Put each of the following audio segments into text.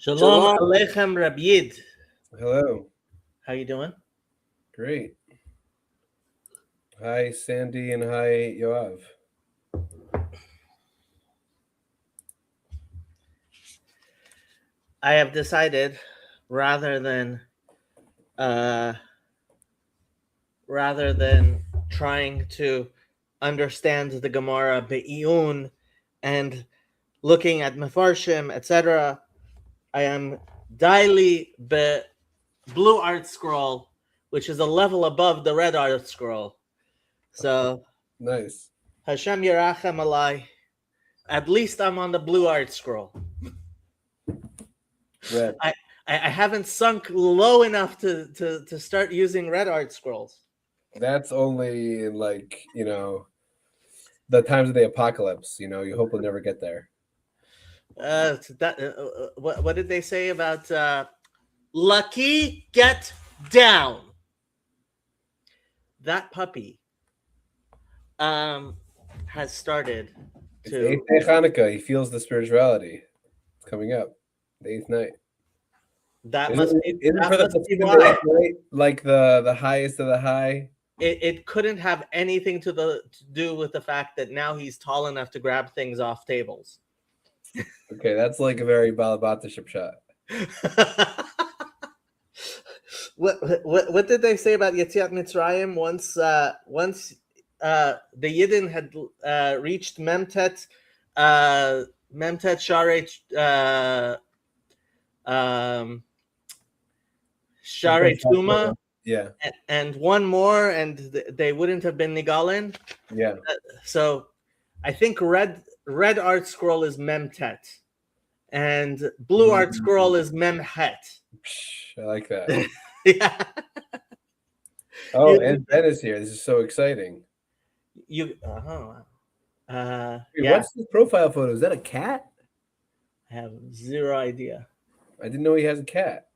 Shalom Aleichem Rab Yid. Hello. How you doing? Great. Hi, Sandy, and hi, Yoav. I have decided rather than trying to understand the Gemara Be'iyun and looking at Mefarshim, etc., I am daily be blue art scroll, which is a level above the red art scroll. So Nice. Hashem Yerachem Alai. At least I'm on the blue art scroll. Red. I haven't sunk low enough to start using red art scrolls. That's only in the times of the apocalypse. You hope we'll never get there. What did they say about Lucky get down? That puppy has started to. It's 8th day Hanukkah. He feels the spirituality. It's coming up. The 8th night. That must be why. Night, like the highest of the high. It couldn't have anything to do with the fact that now he's tall enough to grab things off tables. Okay, that's like a very Balabatiship shot. What did they say about Yetziat Mitzrayim? Once the Yidden had reached Memtet Sharei Tuma, yeah, and one more, and they wouldn't have been Nigalin. Yeah. So I think red art scroll is Memtet, and blue art scroll is Memhet. I like that. Yeah. Oh, and Ben is here. This is so exciting. Yeah. What's his profile photo? Is that a cat? I have zero idea. I didn't know he has a cat.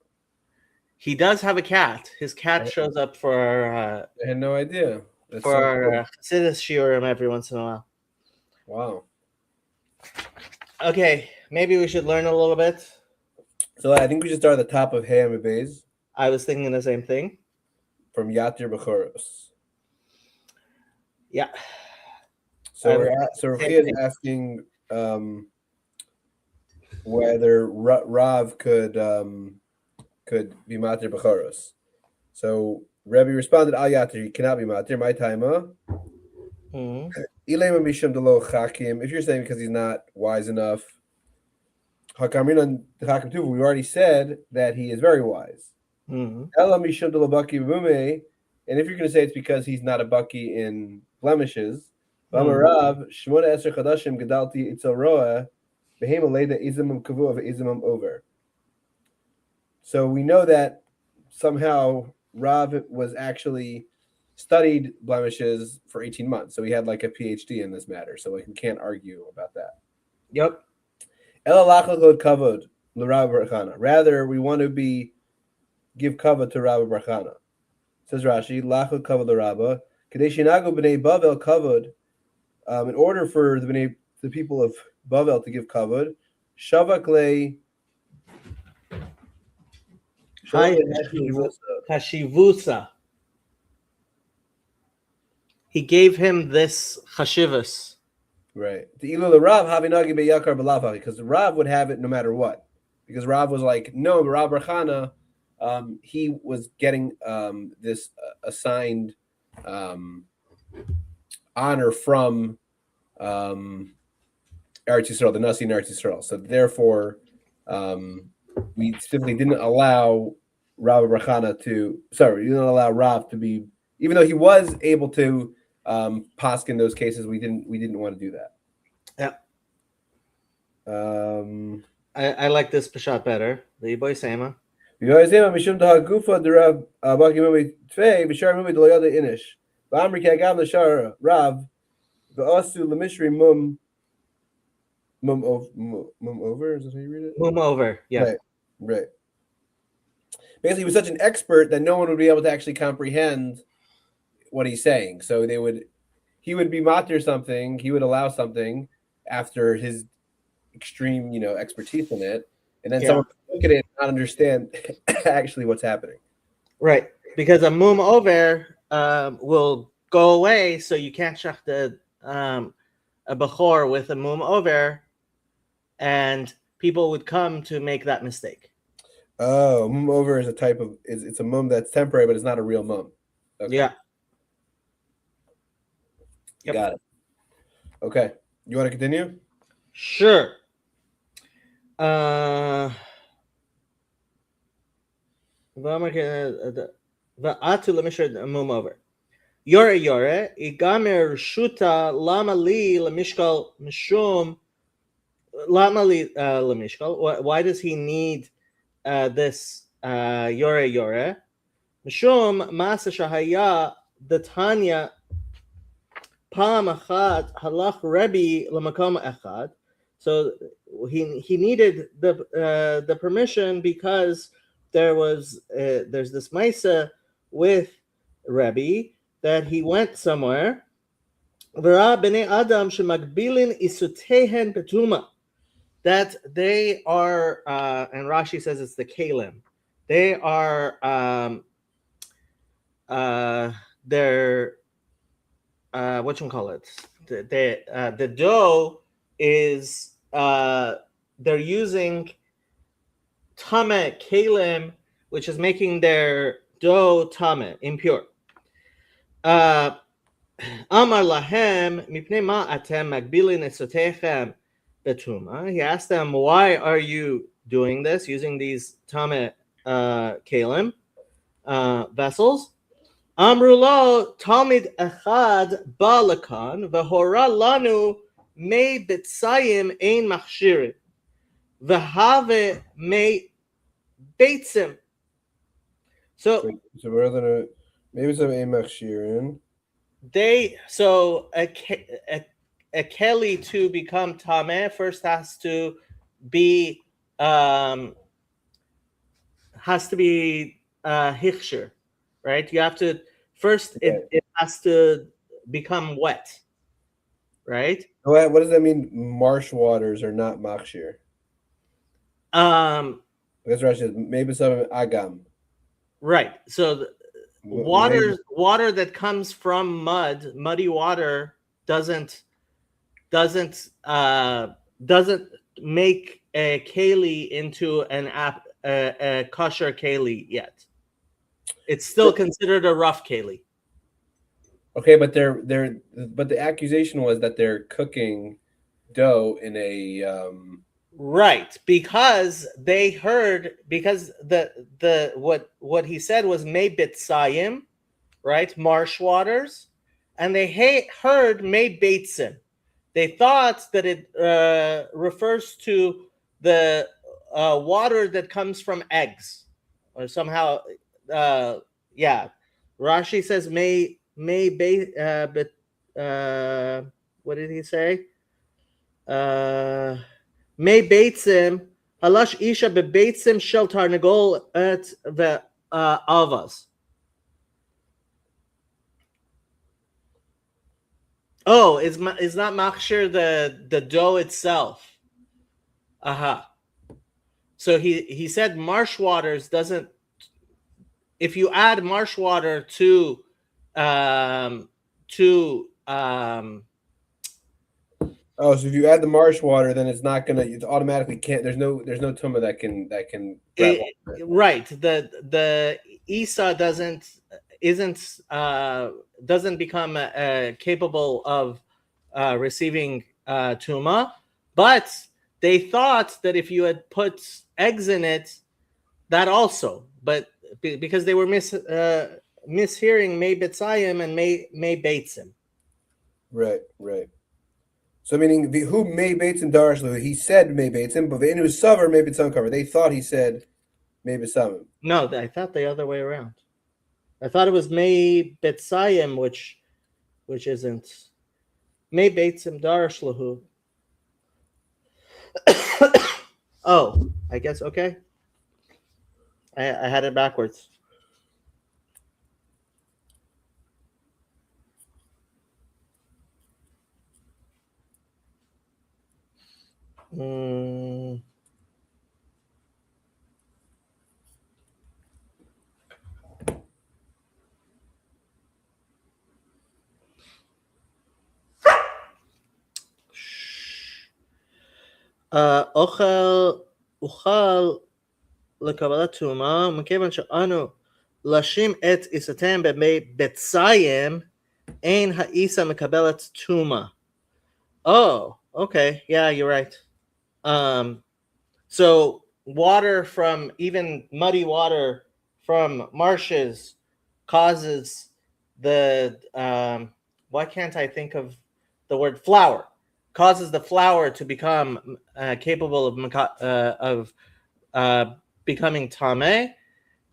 He does have a cat. His cat shows up for. I had no idea. That's for Chassidus Shiurim every once in a while. Wow. Okay, maybe we should learn a little bit. So I think we should start at the top of Hayam Beis. I was thinking the same thing. From Yatir Bechoros. Yeah. So Rachi is asking whether Rav could be Matir Bechoros. So Rebbe responded, Al Yatir, he cannot be Matir. My timer. If you're saying because he's not wise enough, we already said that he is very wise. And if you're going to say it's because he's not a baki in blemishes, over. So we know that somehow Rav was actually studied blemishes for 18 months. So he had like a PhD in this matter. So we can't argue about that. Yep. Rather, we want to give kavod to Rabbi Barchana. Says Rashi, lachot kavod l'Rabba. Kadesh yinagu b'nei Bavel kavod. In order for the people of Bavel to give kavod, shavak le Hashivusa. He gave him this chashivus. Right. The ilu Rav havinagi beyakar b'lavavi, because the Rav would have it no matter what. Because Rav was like, no, Rabbi Barchana, he was getting this assigned honor from Eretz Yisrael, the Nasi in Eretz Yisrael. So therefore, we simply didn't allow Rabbi Barchana we didn't allow Rav to be, even though he was able to paskin in those cases, we didn't want to do that. Yeah. I like this peshat better. The boy Sama. Rav v'asu l'mishri mum over. Is that how you read it? Mum over. Yeah. Right. Basically, he was such an expert that no one would be able to actually comprehend what he's saying. So he would be matir something. He would allow something after his extreme, expertise in it, and then Yeah. someone look at it and not understand actually what's happening. Right. Because a mum over will go away, so you can't shach the a bechor with a mum over, and people would come to make that mistake. Oh, mum over is a type of it's a mum that's temporary, but it's not a real mum. Okay, Yeah. Yep. got it. Okay, you want to continue? Sure. Uh, Va'atu lemishar mum over. Yore yore igamer shuta lama li lemishkal mishum lama li lemishkal. Why does he need this yore yore? Mishum masa shahaya the Tanya pam achad halach Rebbe lemakom echad. So he needed the permission because there's this Maisa with Rebbe that he went somewhere. V'ra b'nei Adam shemagbilin isutehen betuma, that they are, and Rashi says it's the kalim. They are they're what you call it? The dough is they're using tame kalim, which is making their dough tame, impure. Amar lahem mipnei ma atem magbilin esotechem betuma. He asked them, why are you doing this, using these tame kalim vessels? Amru lo Talmud echad ba lakan v'hora lanu mei b'tzayim ein machshirin v'have mei beitzim. So So we're gonna maybe some Amach Shirin. a keli to become tameh first be um has to be hiksher, right? You have to first it has to become wet, right? What does that mean? Marsh waters are not Machshir. Um, I guess Rashi says maybe some Agam. right. So water that comes from muddy water doesn't doesn't uh doesn't make a keli into a kosher keli yet. It's still considered a rough keli. Okay, but but the accusation was that they're cooking dough in a Right, because they heard, because the what he said was may bitsayim, right, marsh waters, and they heard may beitzim. They thought that it refers to the water that comes from eggs, or somehow, yeah. Rashi says may but what did he say? May beitzim halash isha bebeitzim shel tarnagol et the avas. Oh, is not machshir the dough itself? Aha. So he said marsh waters doesn't. If you add marsh water to oh, so if you add the marsh water, then it's not gonna. It automatically can't. There's no tumah that can grab it, right, the isa doesn't become capable of receiving tuma, but they thought that if you had put eggs in it, that also, but because they were mishearing may betzayim and may beitzim. Right. So meaning who may bates and darshlu? He said may bates him, but in his summer maybe it's uncovered. They thought he said maybe some. No, I thought the other way around. I thought it was may betzayim, which isn't. May beitzim darshlahu. Oh, I guess okay. I had it backwards. אוכל לקבלת טומאה, מכיוון שאנו לשים את עיסתיהם במי בציים, אין העיסה מקבלת טומאה. Oh, okay. Yeah, you're right. So water from, even muddy water from marshes causes the why can't I think of the word flour? Causes the flour to become capable of becoming tame,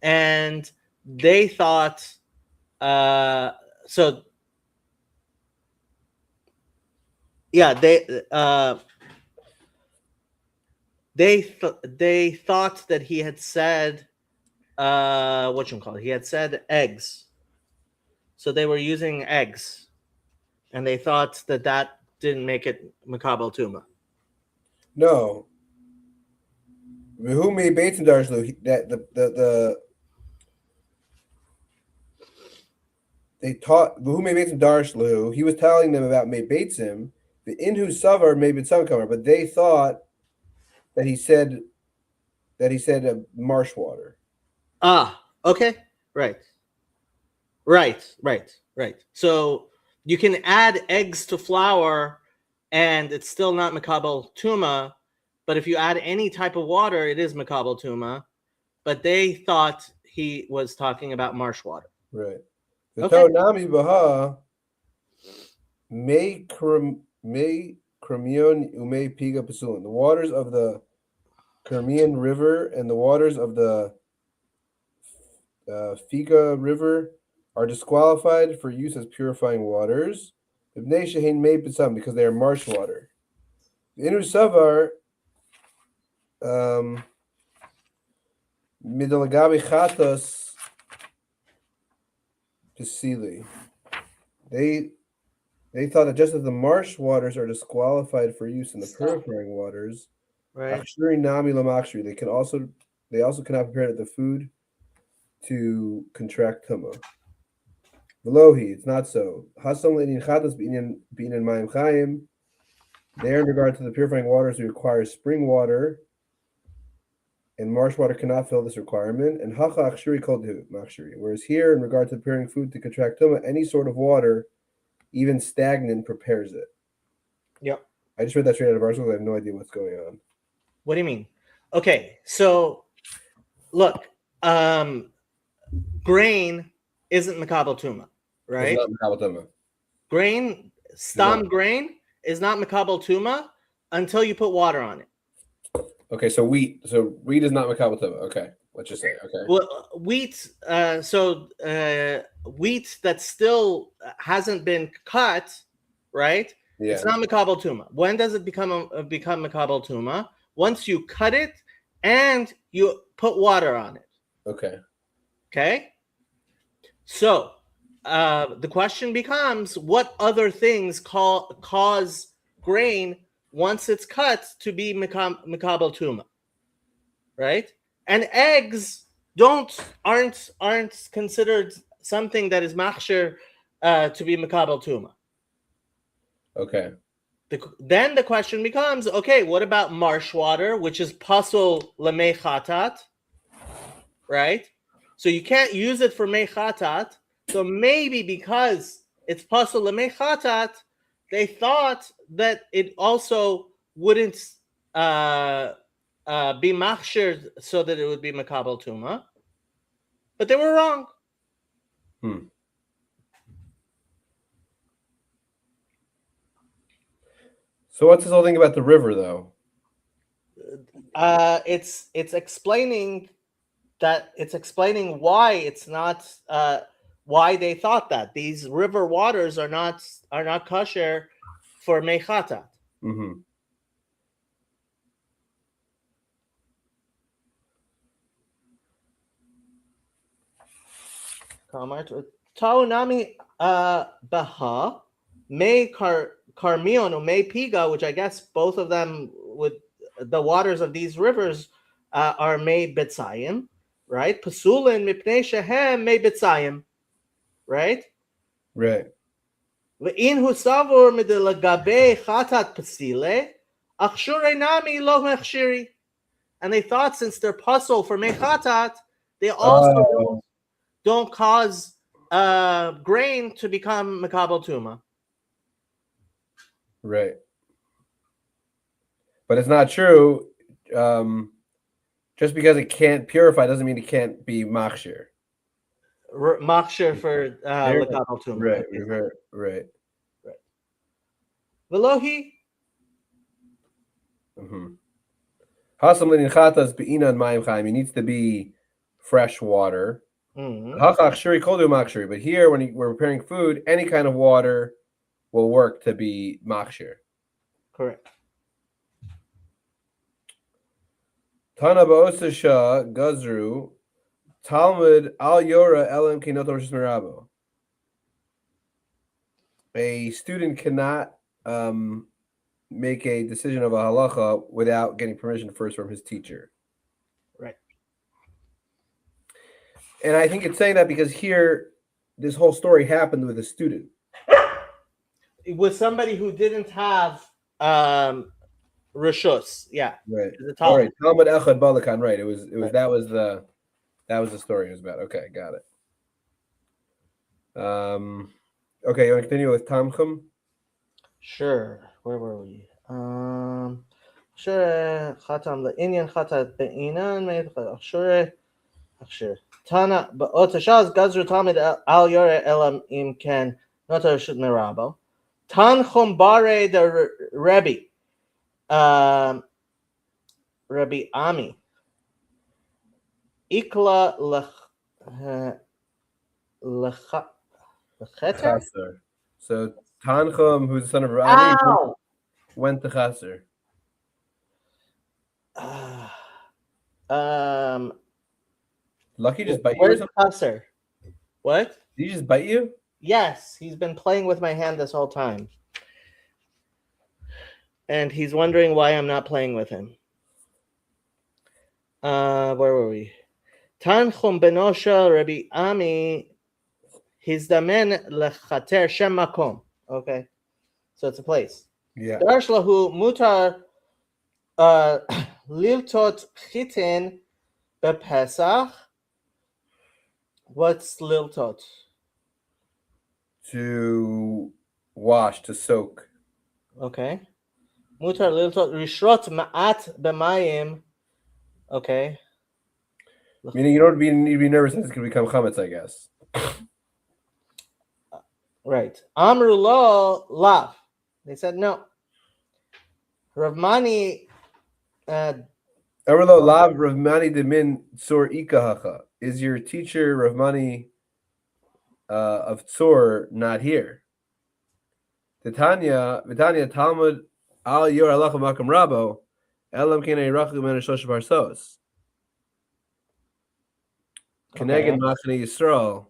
and they thought so. Yeah, they thought that he had said he had said eggs, so they were using eggs, and they thought that that didn't make it makabel tuma. No. Who made Bates and Darshlu? That they taught who made Bates and Darshlu. He was telling them about made Batesim, the in whose savar made Bitsam comer, but they thought that he said marsh water. Ah, okay, right. So you can add eggs to flour, and it's still not makabel tuma. But if you add any type of water, it is makabel tuma. But they thought he was talking about marsh water. Right. Okay. Nami baha may kramion ume piga pasulin. The waters of the Crimean River and the waters of the Figa River are disqualified for use as purifying waters. Because they are marsh water. The Inu Savar Midalagabi Chatas Pisili. They thought that just as the marsh waters are disqualified for use in the purifying waters, right? Nami Lamakshri, they also cannot prepare the food to contract tuma. Velohi, it's not so. Hasam le'inin chatas be'inin mayim chayim. There, in regard to the purifying waters, we require spring water, and marsh water cannot fill this requirement. And hacha achshuri kol machshuri. Whereas here, in regard to preparing food to contract tuma, any sort of water, even stagnant, prepares it. Yep. I just read that straight out of articles. I have no idea what's going on. What do you mean? Okay, so look, grain isn't makabel tuma, right? It's not makabel tuma. Grain, grain is not makabel tuma until you put water on it. Okay, so wheat. So wheat is not makabel tuma. Okay, let's just say. Okay. Well, wheat. Wheat that still hasn't been cut, right? Yeah. It's not makabel tuma. When does it become makabel tuma? Once you cut it and you put water on it. Okay. Okay. So the question becomes, what other things cause grain once it's cut to be makabel tuma, right? And eggs aren't considered something that is machshir to be makabel tuma. Okay. Then the question becomes, okay, what about marsh water, which is pasul lemei chatat, right? So you can't use it for mei chatat. So maybe because it's pasul lemei chatat, they thought that it also wouldn't be machshir so that it would be makabel tuma. But they were wrong. So what's this whole thing about the river, though? It's explaining that why it's not why they thought that these river waters are not kosher for meichatat. Mm-hmm. Taunami baha may karmion or may piga, which I guess both of them with the waters of these rivers are may betzayim, right? Pasulin mipnei shehem may betzayim, right? Right. Ve'in husavur midelagabe chatat pasile Achshure nami lo mechshiri. And they thought since they're puzzle for mechatat, they also don't cause grain to become makabel tuma. Right. But it's not true. Just because it can't purify doesn't mean it can't be machshir. Machshir for makabel tuma. Right. Velohi. Hasam l'ninchatas be'inan mayim chaim. It needs to be fresh water. Hachachshiri kol du machshiri. But here, when we're preparing food, any kind of water will work to be machshir. Correct. Tana ba'osasha gazru Talmud al yora elam kinot rosh merabo. A student cannot make a decision of a halacha without getting permission first from his teacher. Right. And I think it's saying that because here, this whole story happened with a student. It was somebody who didn't have rishus. Yeah. Right. All right. Talmud echad balakan. Right. It was. Right. That was the story it was about. Okay, got it. Okay, you want to continue with Tamchum? Sure. Where were we? Sure. Khatam the Indian khatat be'inan made sure. Tana ba'otashaz gazru Talmud al yore elam im ken notar shut merabo. Tan chumbare the Rebbe. Rabbi Ami. Ikla lecheter. So Tanchum, who's the son of Rami, went to Chaser. Lucky just bite you. Where's Chaser? What? Did he just bite you? Yes, he's been playing with my hand this whole time. And he's wondering why I'm not playing with him. Where were we? Tanchum benosha Rabbi Ami hizdamen lechater shem makom. Okay, so it's a place. Yeah. Darsh lahu mutar liltot chitin bepesach. What's liltot? To wash, to soak. Okay. Mutar liltot rishrot ma'at b'mayim. Okay. Meaning you don't need to be nervous that it's going to become chametz, I guess. Right. Amru lo lav. They said no. Ravmani. Amru lo lav Ravmani demin tzor ikahacha. Is your teacher Ravmani of tzor not here? Titania Talmud al yor alacha makam rabo elam kinei rachu men shlosh parsos. Keneged machne Yisrael.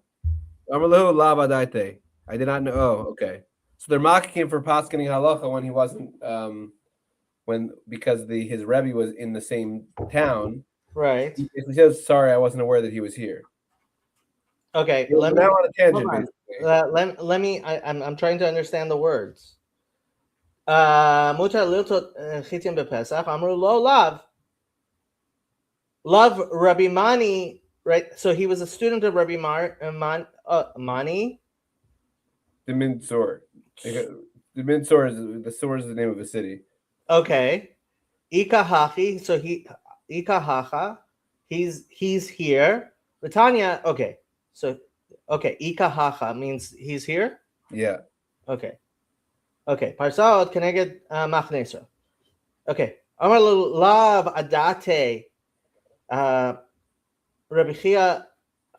Amrlahu lav adaite. I did not know. Oh, okay. So they're mocking him for paskening halacha when he wasn't, because his Rebbe was in the same town. Right. He says, "Sorry, I wasn't aware that he was here." Okay. Let me. On a tangent, let me. I'm trying to understand the words. Mutar liltot chitim bepesach. Amru lo lav. Love Rabbi Mani. Right. So he was a student of Rabbi Mani. The Mintzor. The Mintzor is the name of a city. Okay. Ikahachi. So Ikahacha. He's here. Latanya. Okay. So Ikahacha means he's here. Yeah. Okay. Parsaot keneged machnesra. Okay. Amar lav adate. Rabbi Chia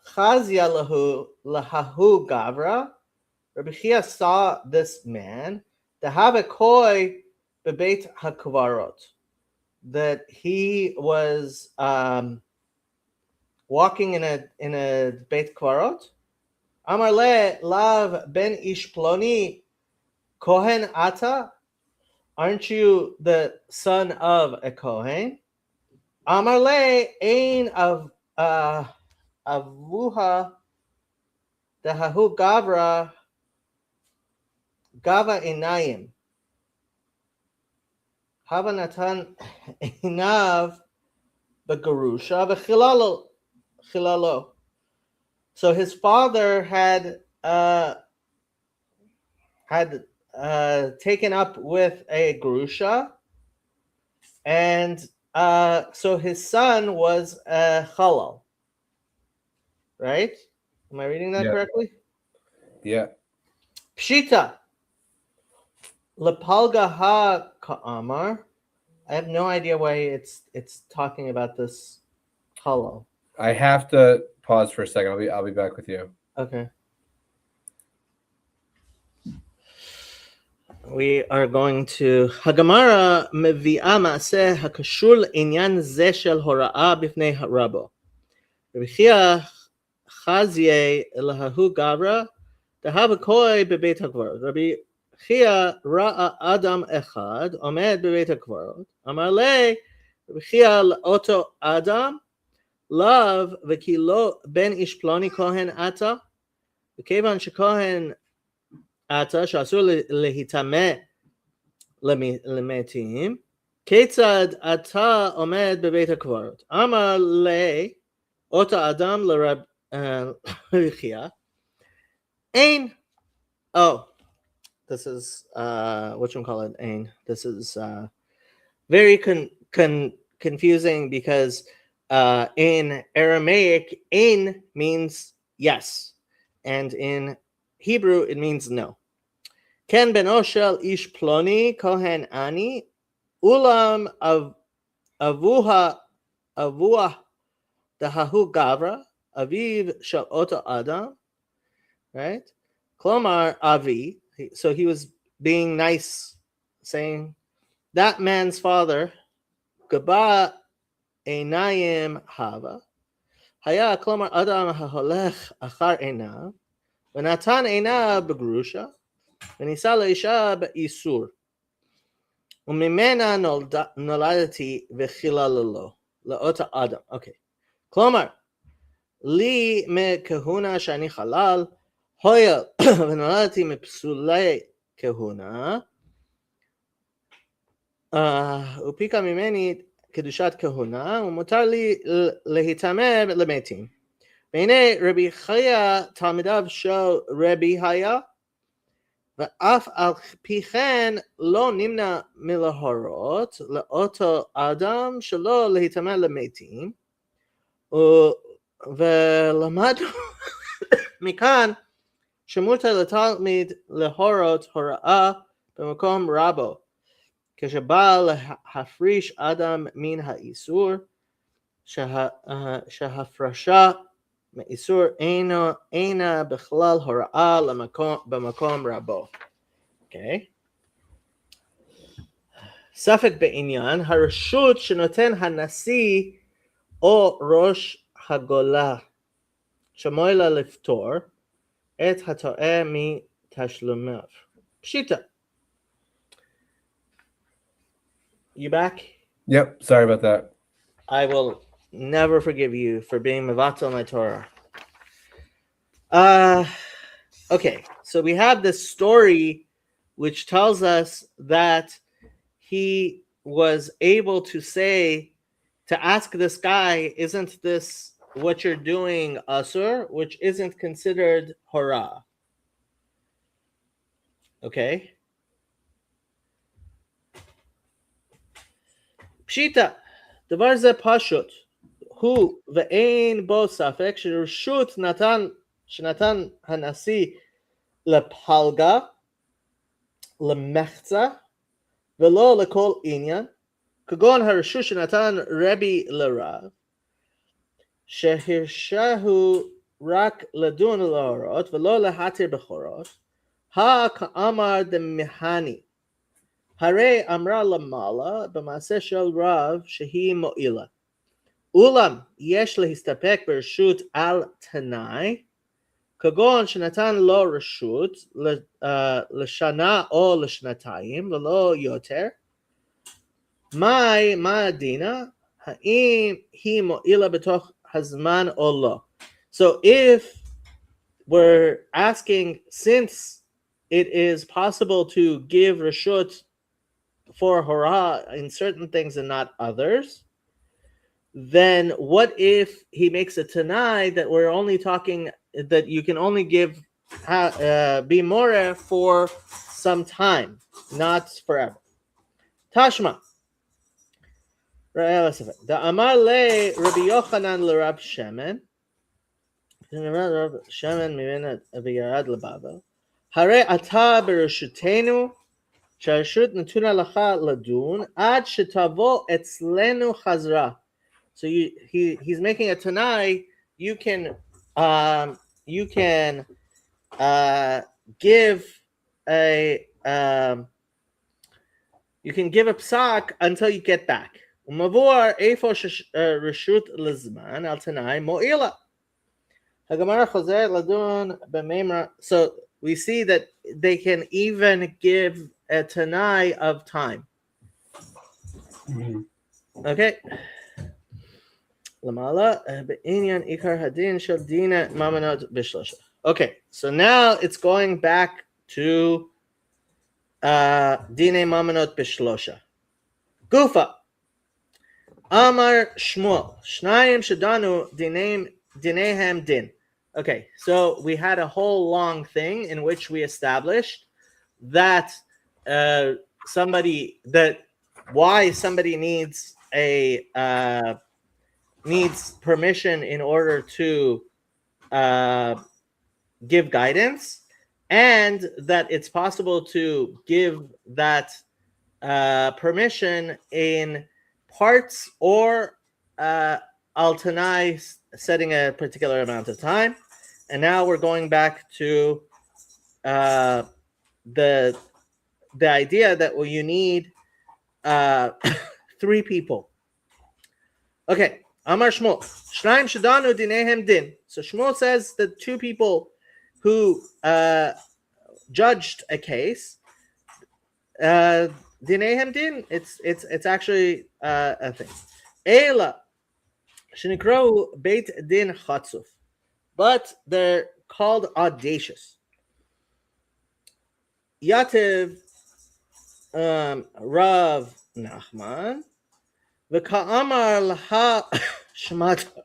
chazia lahahu gavra. Rabbi Chia saw this man, the have a koi bebeit hakvarot, that he was walking in a beit kvarot. Amar le lav ben ish ploni kohen ata. Aren't you the son of a kohen? Amar le ein of avuha dahahu gavra. Gava inayim. Hava natan einav begerusha v'chilalo. So his father had taken up with a grusha, and so his son was a halal. Right? Am I reading that Yeah. correctly? Yeah. Pshita. Lepalga ha ka'amar. I have no idea why it's talking about this halal. I have to pause for a second. I'll be back with you. Okay. We are going to Hagamara mevi'a ma'aseh hakashur inyan ze shel hora'a bifnei rabo. Rabbi Chia chazye elahahu gavra dahava koi bebeit hakvarot. Rabbi Chia ra'a adam echad omed bebeit hakvarot. Amar le Rabbi Chia laoto adam lav v'kilo ben ish ploni kohen ata v'kevan shekohen ata she'asur lehitameh למתים, כיצד אתה עומד בבית הקברות? אמר לי אותו אדם לרבי חייא, אין, oh, this is, whatchamacallit, ein. This is very confusing because in Aramaic, ein means yes, and in Hebrew, it means no. Ken beno shel ish ploni kohen ani ulam avuah dahahu gavra aviv shel oto adam, right? Klomar avi. So he was being nice, saying that man's father gaba einayim hava haya klomar adam haholech achar einav v'natan einav begrusha. ונישא לאישה באיסור, וממנה נולדתי וחיללו, לאותו אדם. אוקיי. כלומר, לי מכהונה שאני חלל, הויל ונולדתי מפסולי כהונה, ופיקה ממני קדושת כהונה, ומותר לי להיטמא למתים. והנה רבי חייא תלמידיו של רבי היה, ואף על פי כן לא נמנע מלהורות לאותו אדם שלא להיטמא למתים, ולמדנו מכאן שמותר לתלמיד להורות הוראה במקום רבו, כשבא להפריש אדם מן האיסור, שהפרשה מאיסור אינה בכלל הוראה במקום רבו. אוקיי. ספק בעניין, הרשות שנותן הנשיא או ראש הגולה שמועילה לפטור את הטועה מתשלומיו. פשיטה. You back? Yep. Sorry about that. I will never forgive you for being mevatel my Torah. Okay, so we have this story which tells us that he was able to say, to ask this guy, isn't this what you're doing, asur, which isn't considered hora. Okay. Pshita, דבר זה פשוט. הוא ואין בו ספק שרשות שנתן הנשיא לפלגה, למחצה, ולא לכל עניין, כגון הרשות שנתן רבי לרב, שהרשהו רק לדון להורות ולא להתיר בכורות, כאמר דמהני, הרי אמרה למעלה במעשה של רב שהיא מועילה. אולם יש להסתפק ברשות על תנאי, כגון שנתן לו רשות לשנה או לשנתיים, ולא יותר. מה הדינה? האם היא מועילה בתוך הזמן או לא? So if we're asking, since it is possible to give reshut for hora in certain things and not others, then what if he makes a tanai that we're only talking that you can only give be more for some time, not forever? Tashma. The Amar le Rabbi Yochanan le Rab Shemen. Rab Shemen mivena v'yarad lebava. Hare ata bereshutenu שהרשות נתונה לך לדון עד שתבוא אצלנו חזרה. So he's making a tanai. You can give a psak until you get back. Umavur eifo reshut lizman al tanai mo'ila. Hagamara chozer ladun b'meimra. So we see that they can even give a tanai of time. Okay. Lamala b'inyan ikar hadin shel dina mamanot b'shlosha. Okay, so now it's going back to dine mamanot b'shlosha. Gufa. Amar Shmuel. Shnayim shadanu dinehem din. Okay, so we had a whole long thing in which we established that why somebody needs permission in order to give guidance, and that it's possible to give that permission in parts or altanai setting a particular amount of time. And now we're going back to the idea that you need 3 people. Okay, Amar Shmuel. Shnayim shadanu dinehem din. So Shmuel says that 2 people who judged a case, dinehem din. It's actually a thing. Ela shenikrou beit din chatzuf, but they're called audacious. Yativ Rav Nachman v'ka'amar laha shmata.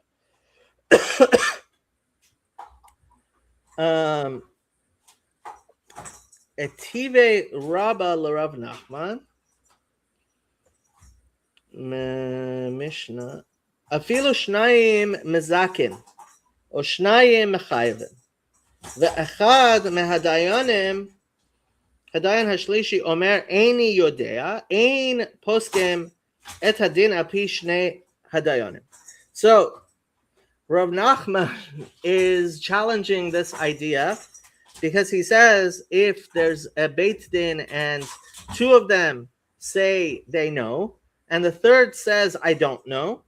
Etive Rabba l'Rav Nachman Mishnah afilu shnayim mezakin o shnayim mechayvin ve'echad mehadayanim hadayan hashlishi omer eini yodea ein poskem et hadin api shnei hadayanim. So Rav Nachman is challenging this idea because he says if there's a Beit Din and 2 of them say they know and the third says I don't know,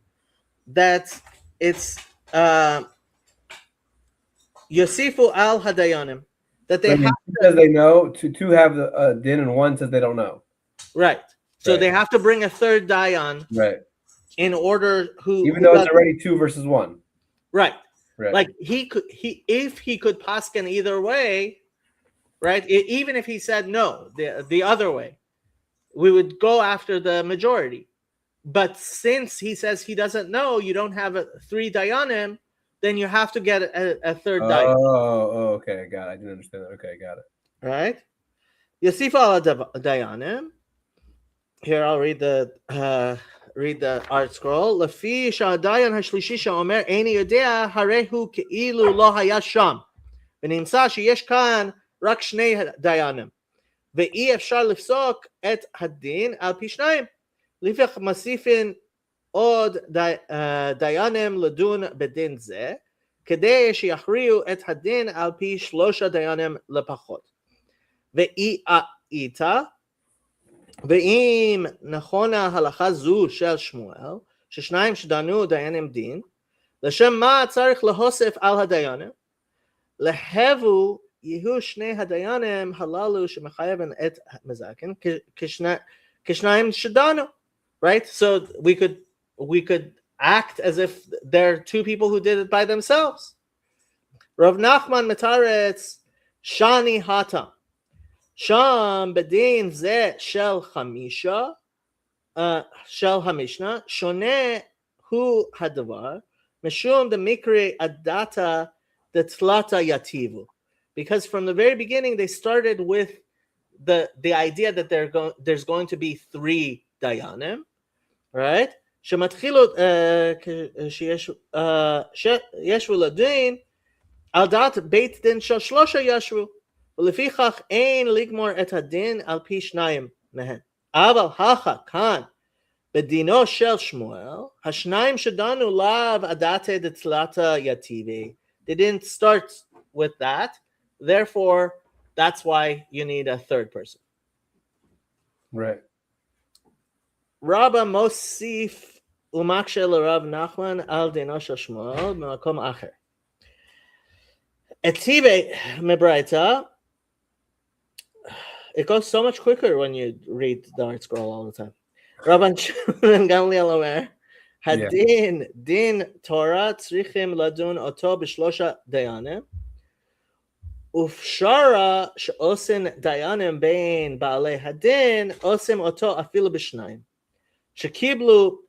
that it's Yosifu al Hadayanim, that they have because they know to have the din and 1 says they don't know. Right. So they have to bring a third dayan. Right. In order even though it's already 2 versus 1. Right. Right. Like if he could paskin either way, right? Even if he said no, the other way, we would go after the majority. But since he says he doesn't know, you don't have 3 dayanim, then you have to get a third dayan. Oh, okay, got it. I didn't understand that. Okay, got it. Right? Yasifa al dayanim. Here, I'll read the art scroll. Lafi shadayan hashlishi sheomer eini yodea harehu keilu lo haya sham v'nimsa sheyesh kan rak shnei dayanim ve'i efshar lifsok et hadin al pi shnayim lifich masifin od dayanim ledun bedin ze kedei sheyachriu et hadin al pi shlosha dayanim lepachot ve'i a'ita ואם נכון ההלכה זו של שמואל, ששניים שדנו דיינים דין, לשם מה צריך להוסיף על הדיינים? להבו יהיו 2 הדיינים הללו שמחייבים את מזקין כשניים שדנו. Right? So we could act as if there are 2 people who did it by themselves. Rav Nachman metaretz shani hata. Sham bedin ze shel chamisha shel Hamishna shone hu hadavar mishum the mikre adata the tlata yativu, because from the very beginning they started with the idea that there's going to be three dayanim, right? Shematchilot yeshvu ladin al dat beit din shel shlosha yashvu ולפיכך אין לגמור את הדין על פי שניים מהם. אבל הכה כאן בדינו של שמואל, השניים שדנו לאו עדתי דתלתא יתיבי. They didn't start with that. Therefore, that's why you need a third person. Right. Rabba Mosif ומקשה לרב נחמן על דינו של שמואל במקום אחר. Etibe mebraita. It goes so much quicker when you read the Art Scroll all the time. Rabban Shimon Gamliel Omer, Hadin din Torah tzrichim ladun oto b'shlosha dayanim, ufshara she'osin dayanim bein ba'alei hadin osim oto afilu b'shnayim, shekiblu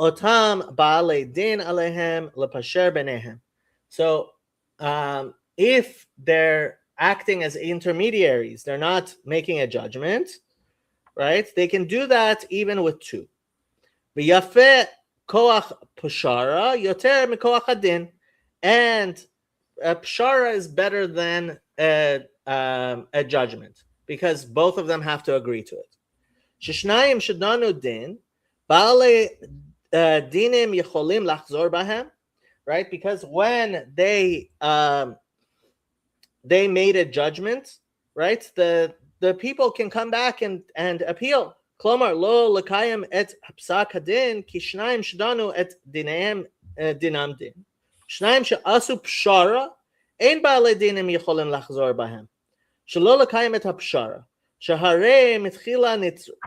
otam ba'alei din alehem lepasher benehem. So, if they're acting as intermediaries, they're not making a judgment, right? They can do that even with two. V'yafeh koach pshara yoter mikoach hadin, and a pshara is better than a judgment because both of them have to agree to it. Shishnayim shadanu din ba'alei dinim yecholim lachzor bahem, right? Because when they made a judgment, right? The people can come back and appeal. Klomar lo lekayim et psak hadin ki shnayim shadanu et dinam din. Shnayim she'asu pshara ein ba'alei dinim yecholim lachzor bahem. Shelo lekayim et hapshara. Shaharei mitchila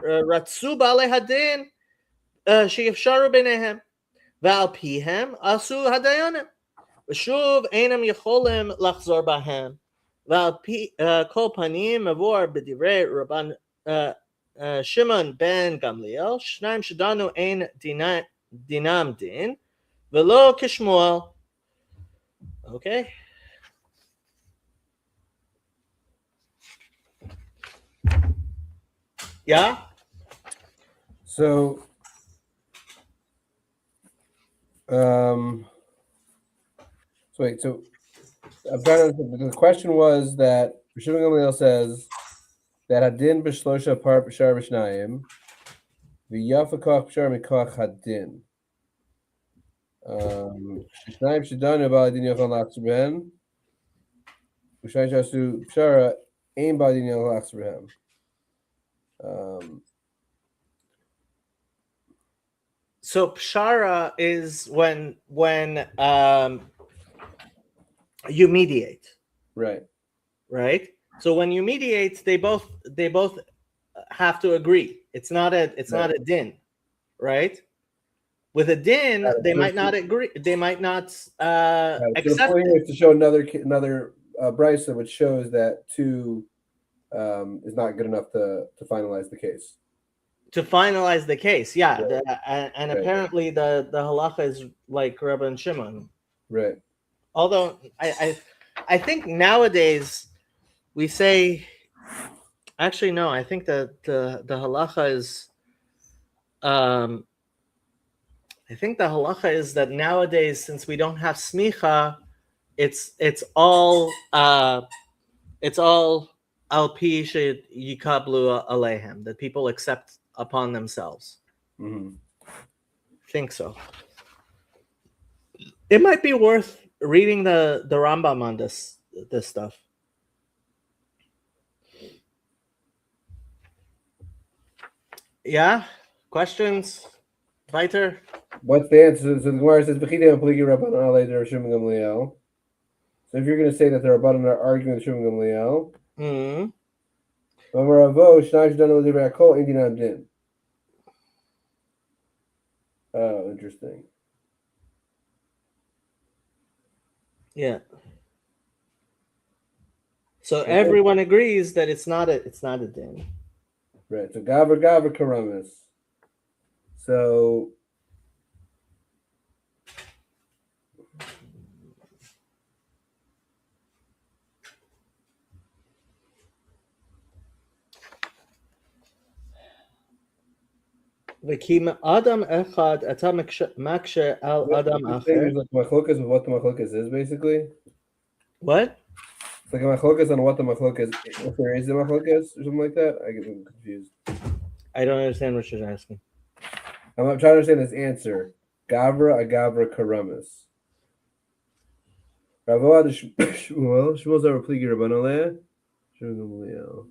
ratzu ba'alei hadin sheyefsharu b'nehem. V'al pihem asu hadayanim. V'shuv einam yecholim lachzor bahem. V'al pi kol panim mavor b'divrei Rabban Shimon ben Gamliel shnayim shadanu ein dinam din v'lo kishmuel. Okay. Yeah. So, so I'm trying to. The question was that Shimon Gamliel says that hadin b'shlosha par b'shar b'shnayim v'yafa koach b'shar mikoach hadin. Shnayim shadanu ba'adin yochon lachzor b'hem. V'shnayim shasu b'shara ein ba'adin yochon lachzor b'hem. So pshara is when you mediate, Right. So when you mediate, they both have to agree. It's not a din, right? With a din, they might not agree. They might not accept. The point is to show another brisa, which shows that two is not good enough to finalize the case. To finalize the case, yeah, Right. and apparently the halacha is like Rabban Shimon. Right. Although I think nowadays we say, actually no, I think that the halacha is, I think the halacha is that nowadays, since we don't have smicha, it's all al pi yikablu alehem, that people accept upon themselves. Mm-hmm. Think so. It might be worth reading the Rambam on this stuff. Yeah? Questions? Weiter? What's the answer? So the Gemara says, "B'chidei pligi Rabban alei der Shimon Gamliel." So if you're going to say that the Rabbanan are arguing with Shimon Gamliel, oh, interesting. Yeah. So everyone agrees that it's not a din. Right. So Gavra Karamis. So וכי מאדם אחד אתה מקשה על אדם you're אחר. saying there's like machlokas of what the machlokas is, basically. What? It's like a machlokas on what the machlokas, if there is a machlokas or something like that. I get confused. I don't understand what you're asking. I'm trying to understand this answer. Gavra agavra karamis. Ravoad Shmuel. Shmuel's our pligi rabbanaleh. Shmuel.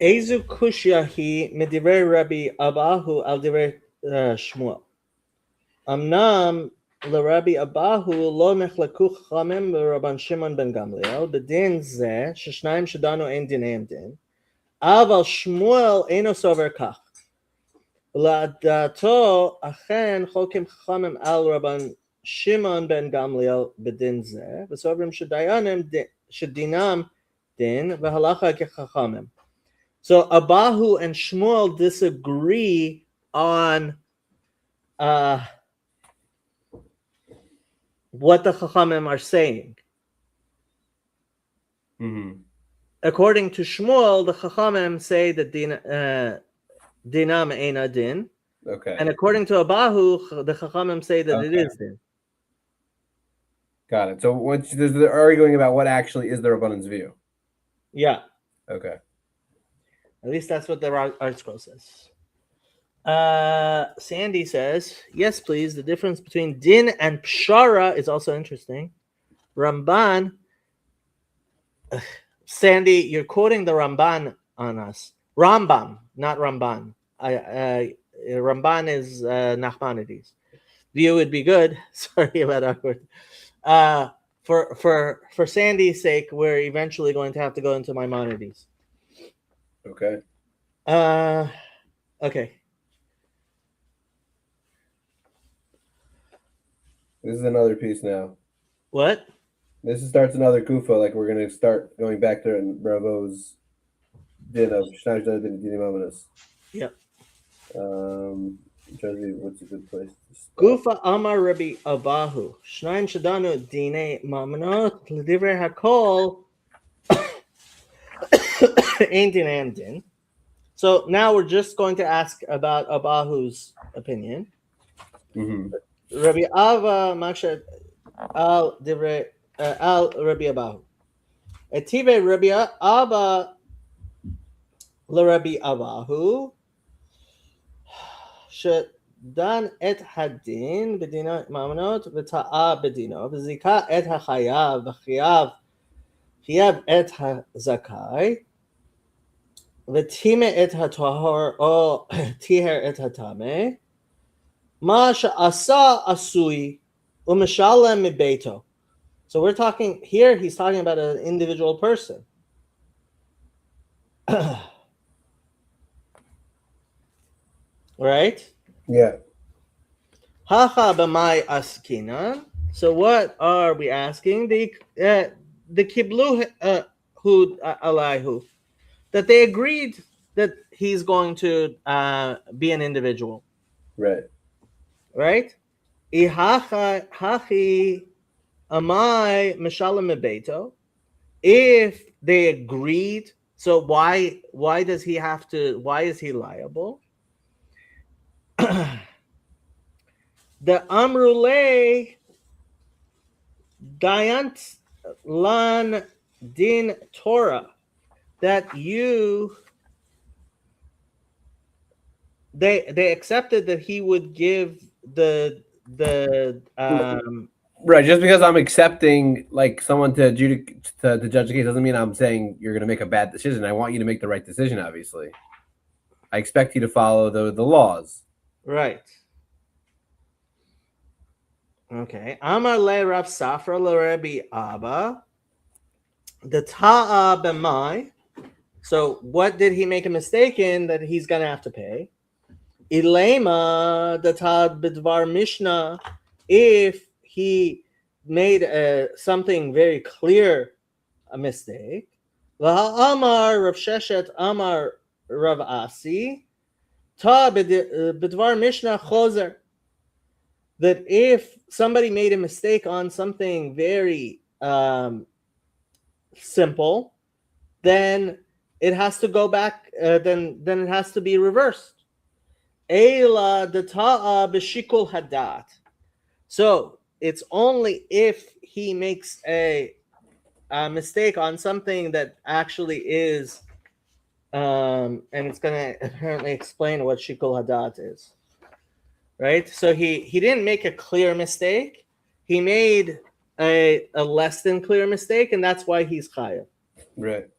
איזו קושיה היא מדברי רבי אבאהו על דברי שמואל. אמנם לרבי אבאהו לא נחלקו חכמים ורבן שמעון בן גמליאל בדין זה ששניים שדנו אין דיניהם דין, אבל שמואל אינו סובר כך. לדעתו אכן חולקים חכמים על רבן שמעון בן גמליאל בדין זה, וסוברים שדינם din v'halacha kechachamim. So Abahu and Shmuel disagree on what the Chachamim are saying. Mm-hmm. According to Shmuel, the Chachamim say that dinam eina din. Okay. And according to Abahu, the Chachamim say that it is din. Got it. So they're arguing about what actually is the Rabbanan's view. Yeah. Okay. At least that's what the art scroll says. Sandy says, yes, please. The difference between din and pshara is also interesting. Ramban, Sandy, you're quoting the Ramban on us. Rambam, not Ramban. Ramban is Nachmanides. View would be good. Sorry about that word. For Sandy's sake, we're eventually going to have to go into Maimonides. Okay. Okay. This is another piece now. What? This starts another kufa. Like we're gonna start going back to Bravo's din of Shnai din Ominous. Yep. I'm trying to see what's a good place to start. Gufa Amar Rabbi Abahu. Shnaim Shadanu Dine Mamanot Ledivre Hakol Ain't Din Din. So now we're just going to ask about Abahu's opinion. Mm-hmm. Rabbi Ava Makshat al Divre al Rabbi Abahu. Etive Rabbi Abba LaRabbi Abahu שדן את הדין בדינו מאמנות וטעה בדינו וזיכה את החייב וחייב את הזכאי וטימא את הטהור או טיהר את הטמא מה שעשה עשוי ומשלם מביתו. So we're talking here, he's talking about an individual person. Right? Yeah. Hacha b'mai askinan. So what are we asking? The kiblu hu alayhu, that they agreed that he's going to be an individual. Right. Right? Ihacha hachi amai mishalem mebeto. If they agreed, so why does he have to? Why is he liable? The Amrule Dayant Lan Din Torah, that they accepted that he would give the right. Just because I'm accepting like someone to judge the case doesn't mean I'm saying you're going to make a bad decision. I want you to make the right decision. Obviously, I expect you to follow the laws. Right. Okay. Amar le Rav Safra le Rabbi Abba. the ta'a b'mai. So what did he make a mistake in that he's gonna have to pay? Ilema the ta'a b'dvar mishnah. If he made something very clear a mistake. Amar Rav Sheshet Amar Rav Asi Ta b'dvar mishnah chozer. That if somebody made a mistake on something very simple, then it has to go back. Then it has to be reversed. Eila deta'a b'shikul hadat. So it's only if he makes a mistake on something that actually is, and it's going to apparently explain what shikul hadat is. Right? So he didn't make a clear mistake. He made a less than clear mistake, and that's why he's chayav. Right.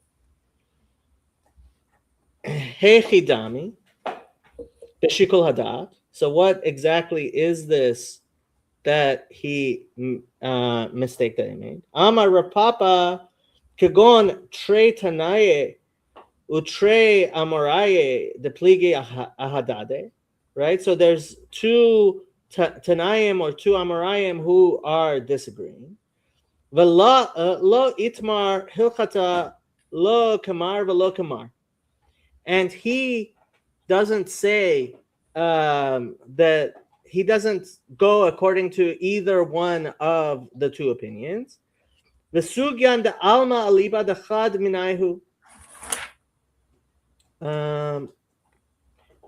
Hechidami, b'shikul hadat. So what exactly is this that he mistake that he made? Amar Rapapa kagon tre tanaye utre amoraye de plige ahadade. Right? So there's two Tanaim or two Amoraim who are disagreeing. V'lo itmar hilchata lo kamar v'lo kamar. And he doesn't say that he doesn't go according to either one of the two opinions. V'sugyan de alma aliba de chad minayhu.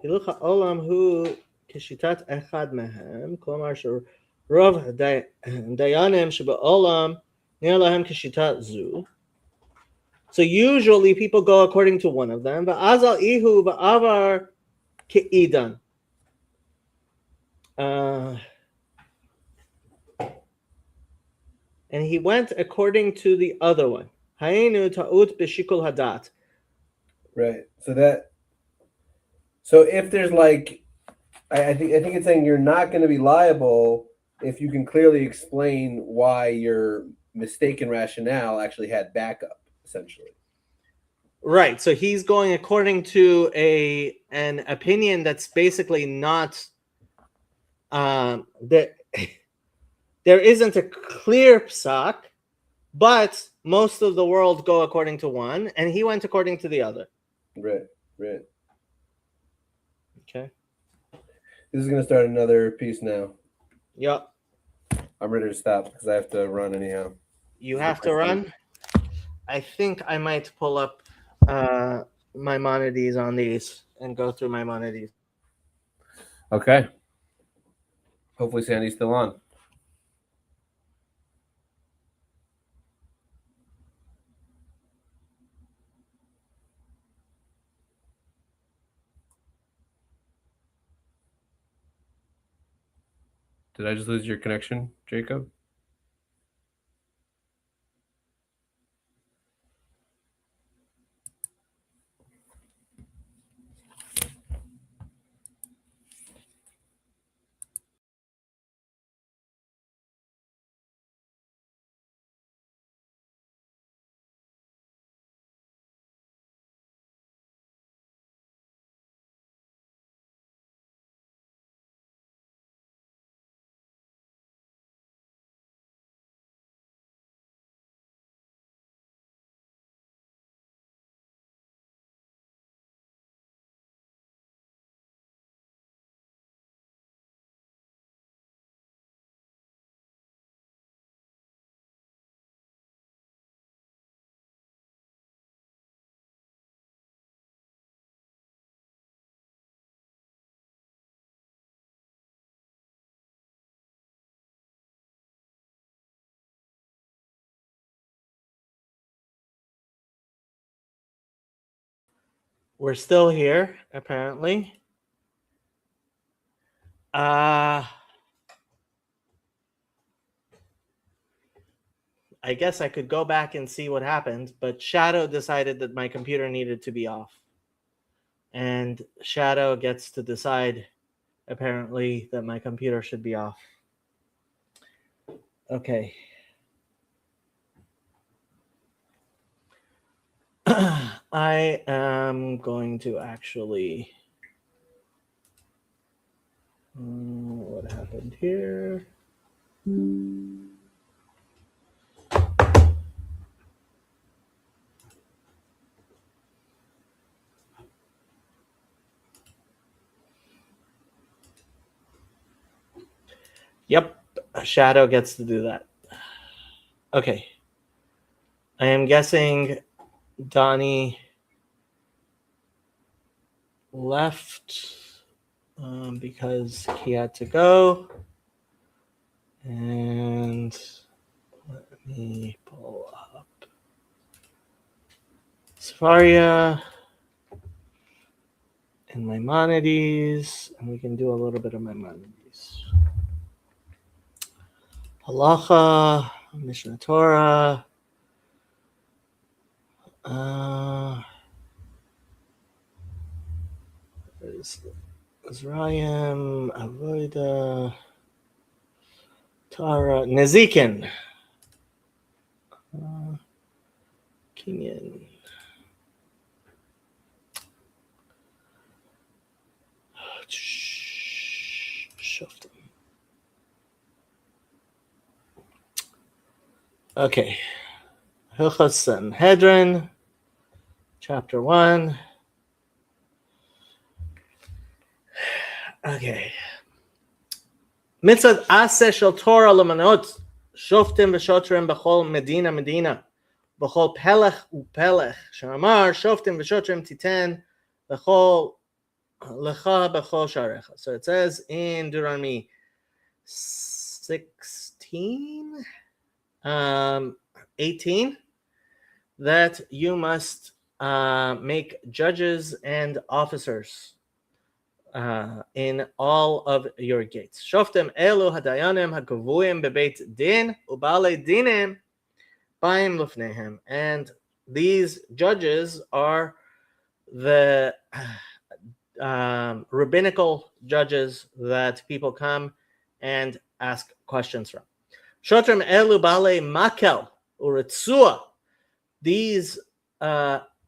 הילוך העולם הוא כשיטת אחד מהם, כלומר שרוב דיינים שבעולם נראה להם כשיטה זו. So usually people go according to one of them, ואז על איהו בעבר כאידן. And he went according to the other one. היינו טעות בשיקול הדעת. Right. So if there's like, I think it's saying you're not going to be liable if you can clearly explain why your mistaken rationale actually had backup, essentially. Right. So he's going according to an opinion that's basically not that there isn't a clear psak, but most of the world go according to one, and he went according to the other. Right. Okay. This is going to start another piece now. Yep. I'm ready to stop because I have to run anyhow. You have to run? I think I might pull up Maimonides on these and go through Maimonides. Okay. Hopefully Sandy's still on. Did I just lose your connection, Jacob? We're still here, apparently. I guess I could go back and see what happened, but Shadow decided that my computer needed to be off. And Shadow gets to decide, apparently, that my computer should be off. Okay. I am going to actually. What happened here? Yep, Shadow gets to do that. Okay. I am guessing Donnie left because he had to go. And let me pull up Safaria and Maimonides, and we can do a little bit of Maimonides. Halacha, Mishnah Torah, Azrayim, Avoda, Tara, Nezikin, Kenyan. Shoftim. Okay. Hilchos Sanhedrin, chapter 1. Okay. Mitzvah Aseh Shel Torah Lamanot Shoftim v'Shotrim b'chol Medina b'chol Pelech uPelech Shamar Shoftim v'Shotrim Titen b'chol Lecha b'chol Sharecha. So it says in Deuteronomy 16, 18 that you must make judges and officers in all of your gates. Shoftem elu hadayanim hakavuim bebeit din ubale dinim baim lufnehem. And these judges are the rabbinical judges that people come and ask questions from. Shotrim elu bale makel uritzua. These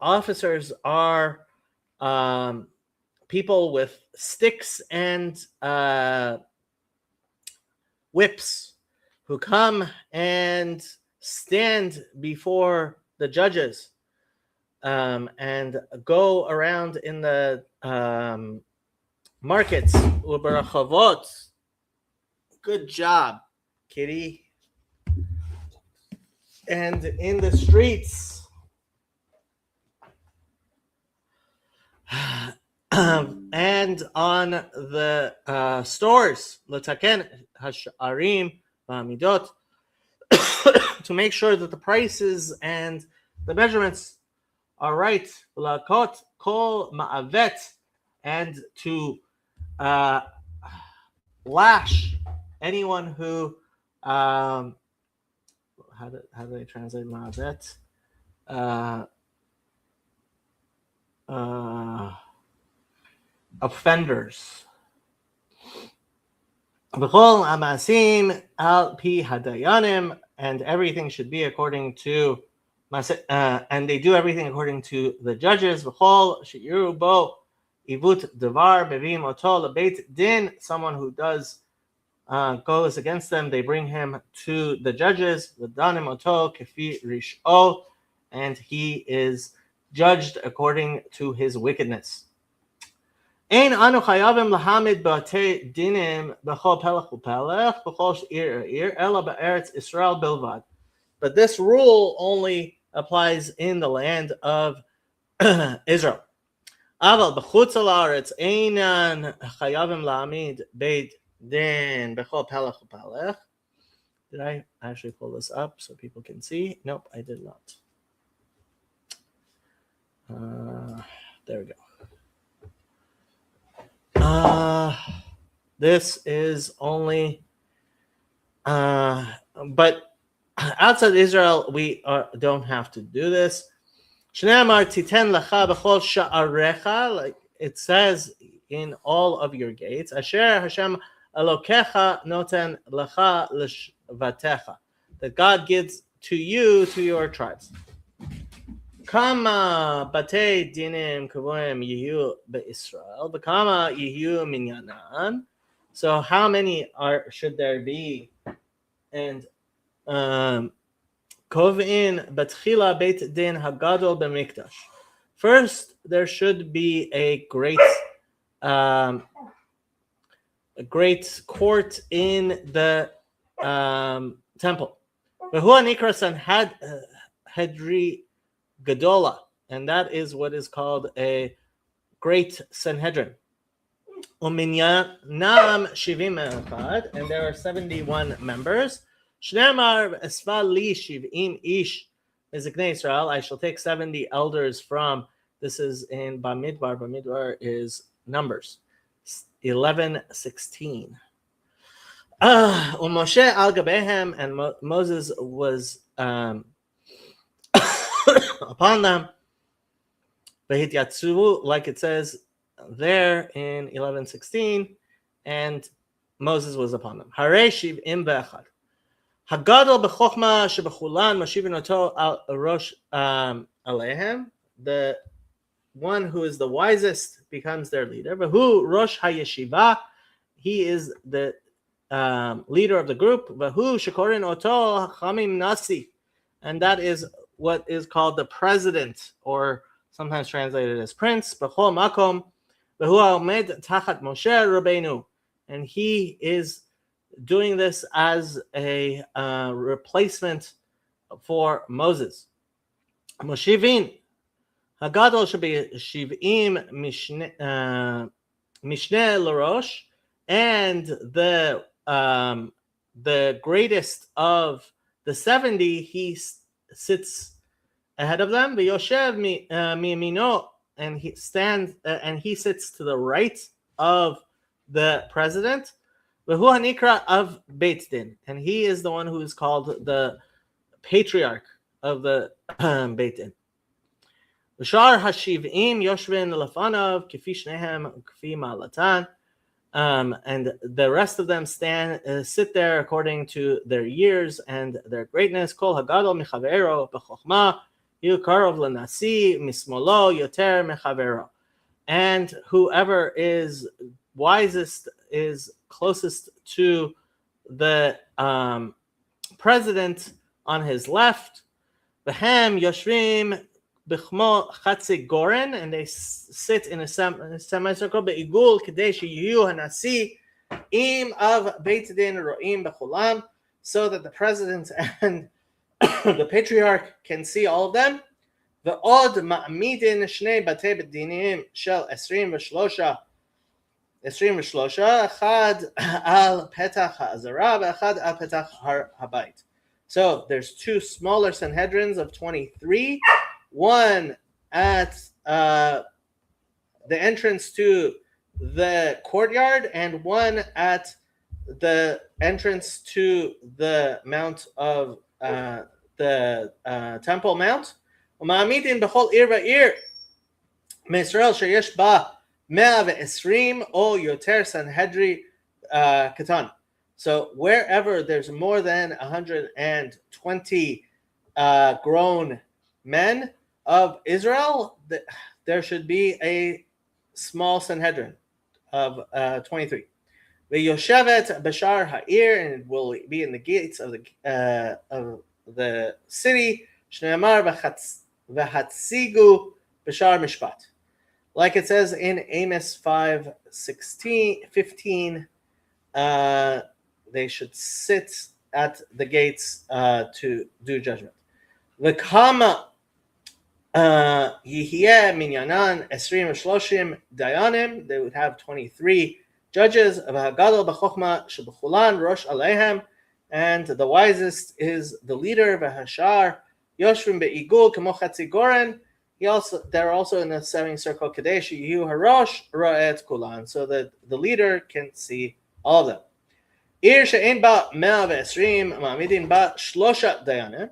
officers are people with sticks and whips who come and stand before the judges and go around in the markets. Good job, Kitty. And in the streets. And on the stores, letaken hasharim v'amidot, to make sure that the prices and the measurements are right. Lakot kol ma'avet, and to lash anyone who how do they translate ma'avet? Offenders. B'chol amasim al pi hadayanim, and everything should be according to, and they do everything according to the judges. B'chol she'iru bo ivut devar bevim oto lebeit din. Someone who does goes against them, they bring him to the judges. V'danim oto kefi rish'o, and he is judged according to his wickedness. Ein anu chayavim lahamid b'atei dinim b'chol pelech u'pelech b'chol she'ir ela b'eretz Israel bilvad. But this rule only applies in the land of Israel. Aval b'chutz ha'aretz einan chayavim lahamid beit din b'chol pelech u'pelech. Did I actually pull this up so people can see? Nope, I did not. There we go. This is only, but outside Israel, we don't have to do this. Shneamar titen lecha b'chol sha'arecha, like it says in all of your gates. Asher Hashem Elokecha noten lecha l'shvatecha, that God gives to you, to your tribes. Kama bate dinim kavoim yihu beIsrael, Kama yihu minyanan. So how many should there be? And kovin batchila beit din hagadol b'mikdash. First, there should be a great court in the temple. V'hu nikra Sanhedri Gadola, and that is what is called a great Sanhedrin. Uminyanam shivim echad, and there are 71 members. Shneimar esva li shivim ish miziknei Israel. I shall take 70 elders from. This is in Bamidbar. Bamidbar is Numbers 11:16. Moshe al gabehem, and Moses was upon them. V'hityatzu, like it says there in 11:16, and Moses was upon them. Harei shiv'im ve'echad. Hagadol b'chochma shebechulan mashivin oto al rosh alehem. The one who is the wisest becomes their leader. V'hu rosh hayeshiva. He is the leader of the group. V'hu shekorin oto chamim nasi, and that is what is called the president, or sometimes translated as prince. B'chol makom v'hu haomed tachat Moshe Rabbeinu, and he is doing this as a replacement for Moses. Moshivin hagadol should shivim mishneh l'rosh, and the greatest of the 70, he sits ahead of them. V'yoshev miyamino, and he stands and he sits to the right of the president. V'hu hanikra of Beit Din, and he is the one who is called the patriarch of the Beit Din. V'shar hashivim yoshvin lefanav kifi shnehem kifi ma'alatan. And the rest of them sit there according to their years and their greatness. Kol hagadol mechavero b'chochma yukarov l'nasi mismolo yoter mechavero. And whoever is wisest is closest to the president on his left. V'hem yoshvim b'chmo chatzi goren, and they sit in a semicircle. Be'igul kadei sheyu hanasi im of Beit Din ro'im b'chulam, so that the president and the patriarch can see all of them. Ve'od ma'amidin shnei batei b'dinim shel 23, echad al petach ha'azara ve'echad al petach habayit. So there's two smaller Sanhedrins of 23. One at the entrance to the courtyard, and one at the entrance to the mount of the Temple Mount. Uma'amidin b'chol ir va'ir me'Yisrael sheyesh ba 120 o yoter Sanhedri katan. So wherever there's more than 120 grown men of Israel, there should be a small Sanhedrin of 23. V'yoshevet b'shar ha'ir, and it will be in the gates of the city. Shneimar v'hatzigu b'shar mishpat, like it says in Amos 5:15. They should sit at the gates to do judgment. V'kama Yihye minyanan 23 dayanim, they would have 23 judges. V'hagadol b'chochma shebechulan rosh alehem, and the wisest is the leader. V'hashar yoshvim be'igul kamo chatzi goren. They're also in a semicircle kadei sheyu harosh ro'et kulan, so that the leader can see all of them. Ir she'en ba 120 ma'amidin ba 3 dayanim.